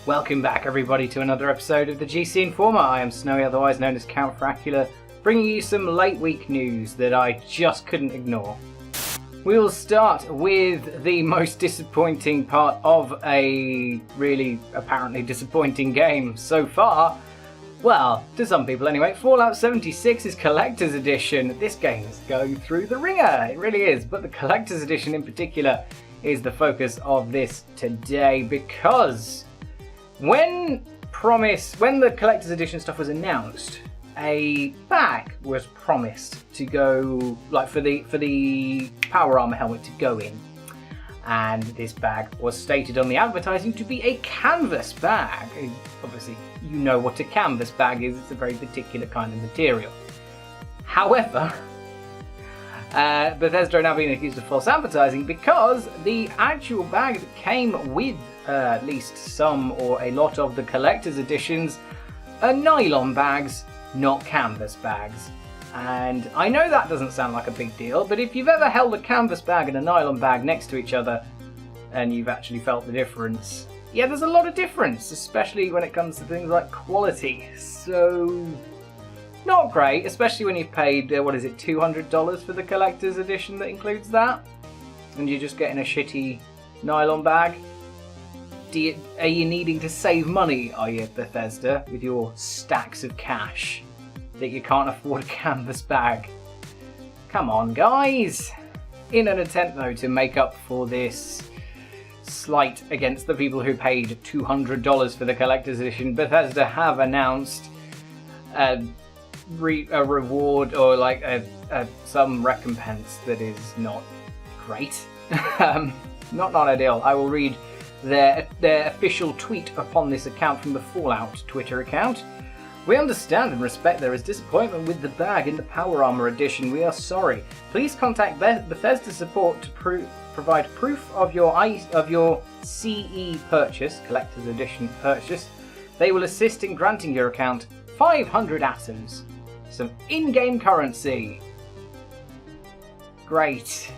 Welcome back everybody to another episode of the GC Informer. I am Snowy, otherwise known as Count Fracula, bringing you some late week news that I just couldn't ignore. We will start with the most disappointing part of a really apparently disappointing game so far. Well, to some people anyway, Fallout 76's Collector's Edition. This game is going through the ringer, it really is, but the Collector's Edition in particular is the focus of this today because when the Collector's Edition stuff was announced, a bag was promised to go, like for the power armor helmet to go in. And this bag was stated on the advertising to be a canvas bag. Obviously, you know what a canvas bag is, it's a very particular kind of material. However, Bethesda are now being accused of false advertising because the actual bag that came with at least some or a lot of the collector's editions are nylon bags, not canvas bags. And I know that doesn't sound like a big deal, but if you've ever held a canvas bag and a nylon bag next to each other and you've actually felt the difference, yeah, there's a lot of difference, especially when it comes to things like quality. So, not great, especially when you've paid, $200 for the collector's edition that includes that, and you're just getting a shitty nylon bag. Are you needing to save money, are you, Bethesda, with your stacks of cash, that you can't afford a canvas bag? Come on, guys! In an attempt, though, to make up for this slight against the people who paid $200 for the collector's edition, Bethesda have announced a reward or like some recompense that is not great. Not ideal. I will read their official tweet upon this account from the Fallout Twitter account. We understand and respect there is disappointment with the bag in the Power Armor Edition. We are sorry. Please contact Bethesda support to provide proof of your CE purchase, Collector's Edition purchase. They will assist in granting your account 500 atoms, some in-game currency. Great.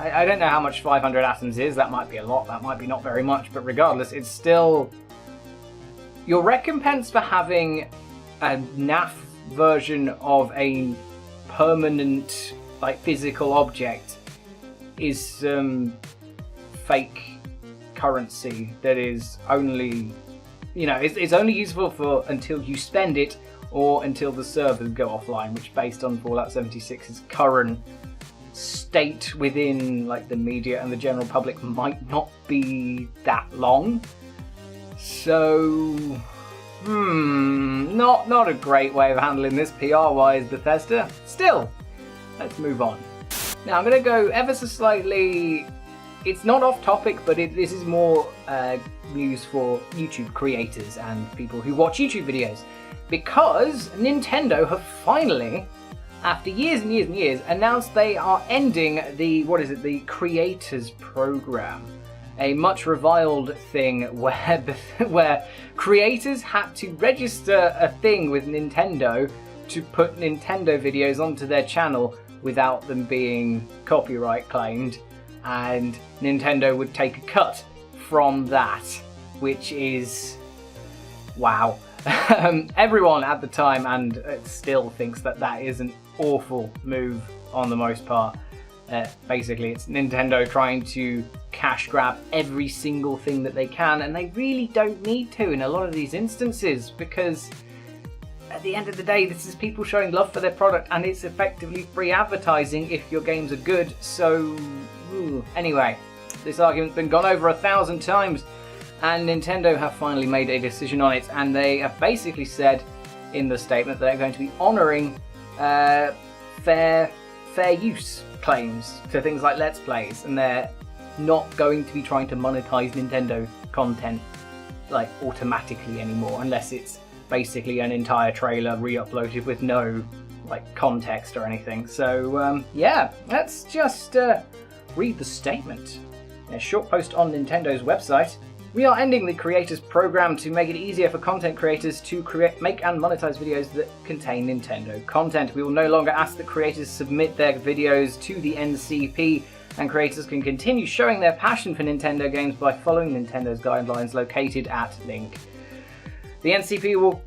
I don't know how much 500 atoms is. That might be a lot, that might be not very much, but regardless, it's still your recompense for having a NAF version of a permanent, like, physical object is some fake currency that is only, it's only useful for until you spend it or until the servers go offline, which based on Fallout 76's current state within like the media and the general public might not be that long. So not a great way of handling this PR wise, Bethesda. Still, let's move on. Now I'm going to go ever so slightly, it's not off topic, but this is more news for YouTube creators and people who watch YouTube videos, because Nintendo have finally, after years and years and years, announced they are ending the Creators Program. A much reviled thing where creators had to register a thing with Nintendo to put Nintendo videos onto their channel without them being copyright claimed, and Nintendo would take a cut from that, which is wow. Everyone at the time and still thinks that is an awful move on the most part. Basically, it's Nintendo trying to cash grab every single thing that they can, and they really don't need to in a lot of these instances, because at the end of the day, this is people showing love for their product, and it's effectively free advertising if your games are good. So, anyway, this argument's been gone over 1,000 times. And Nintendo have finally made a decision on it, and they have basically said in the statement that they're going to be honouring fair use claims to things like Let's Plays, and they're not going to be trying to monetize Nintendo content like automatically anymore, unless it's basically an entire trailer re-uploaded with no like context or anything. So yeah, let's just read the statement. A short post on Nintendo's website. We are ending the Creators Program to make it easier for content creators to make and monetize videos that contain Nintendo content. We will no longer ask that creators submit their videos to the NCP and creators can continue showing their passion for Nintendo games by following Nintendo's guidelines located at link. The NCP will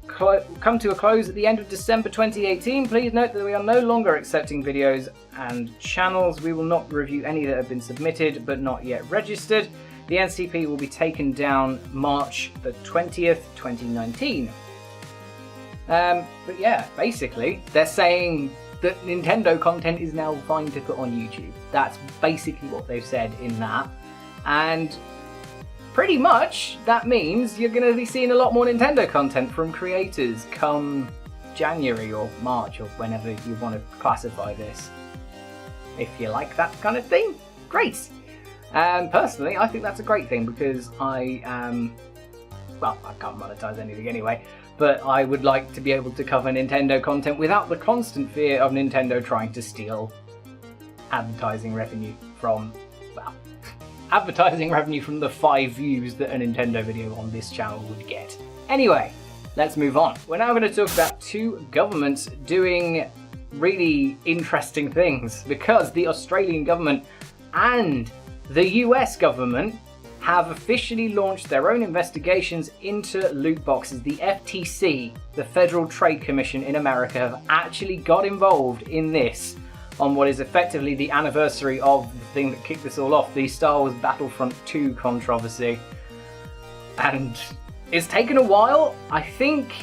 come to a close at the end of December 2018. Please note that we are no longer accepting videos and channels. We will not review any that have been submitted but not yet registered. The NCP will be taken down March the 20th, 2019. But yeah, basically, they're saying that Nintendo content is now fine to put on YouTube. That's basically what they've said in that. And pretty much, that means you're going to be seeing a lot more Nintendo content from creators come January or March or whenever you want to classify this. If you like that kind of thing, great! Personally, I think that's a great thing because I can't monetize anything anyway, but I would like to be able to cover Nintendo content without the constant fear of Nintendo trying to steal advertising revenue from, advertising revenue from the 5 views that a Nintendo video on this channel would get. Anyway, let's move on. We're now going to talk about 2 governments doing really interesting things because the Australian government and the US government have officially launched their own investigations into loot boxes. The FTC, the Federal Trade Commission in America, have actually got involved in this on what is effectively the anniversary of the thing that kicked this all off, the Star Wars Battlefront 2 controversy. And it's taken a while. I think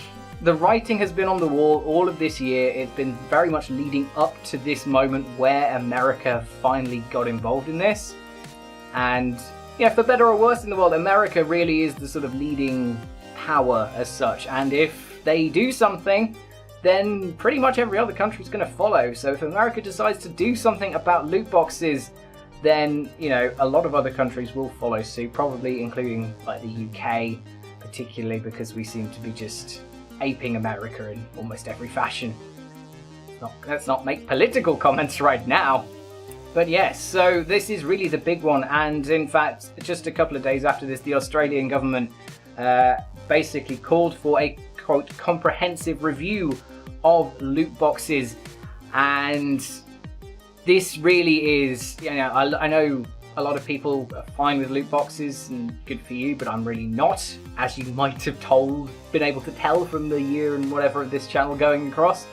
the writing has been on the wall all of this year. It's been very much leading up to this moment where America finally got involved in this. And yeah, for better or worse in the world, America really is the sort of leading power as such. And if they do something, then pretty much every other country is going to follow. So if America decides to do something about loot boxes, then, you know, a lot of other countries will follow suit, probably including like the UK, particularly because we seem to be just aping America in almost every fashion. Let's not make political comments right now. But yes, so this is really the big one, and in fact, just a couple of days after this, the Australian government basically called for a, quote, comprehensive review of loot boxes, and this really is, you know, I know a lot of people are fine with loot boxes, and good for you, but I'm really not, as you might have been able to tell from the year and whatever of this channel going across.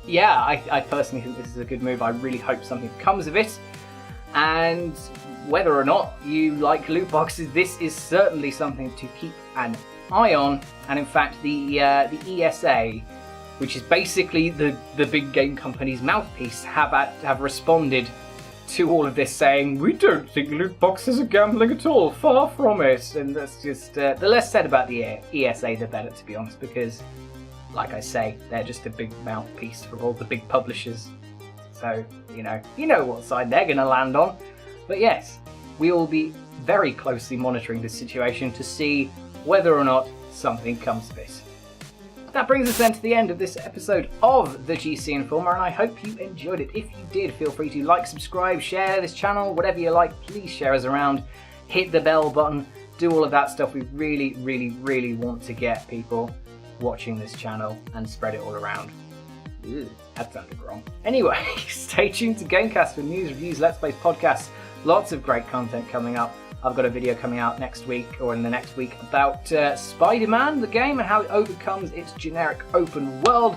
Yeah, I personally think this is a good move. I really hope something comes of it. And whether or not you like loot boxes, this is certainly something to keep an eye on. And in fact, the ESA, which is basically the big game company's mouthpiece, have responded to all of this saying, we don't think loot boxes are gambling at all, far from it. And that's just, the less said about the ESA, the better, to be honest, because like I say, they're just a big mouthpiece for all the big publishers. So, you know what side they're going to land on. But yes, we will be very closely monitoring this situation to see whether or not something comes of it. That brings us then to the end of this episode of the GC Informer, and I hope you enjoyed it. If you did, feel free to like, subscribe, share this channel, whatever you like. Please share us around, hit the bell button, do all of that stuff. We really, really, really want to get people watching this channel and spread it all around. Ew, that sounded wrong. Anyway, stay tuned to GameCast for news, reviews, Let's Plays, podcasts, lots of great content coming up. I've got a video coming out next week, or in the next week, about Spider-Man, the game, and how it overcomes its generic open world.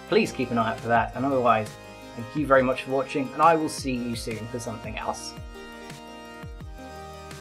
Please keep an eye out for that, and otherwise, thank you very much for watching, and I will see you soon for something else.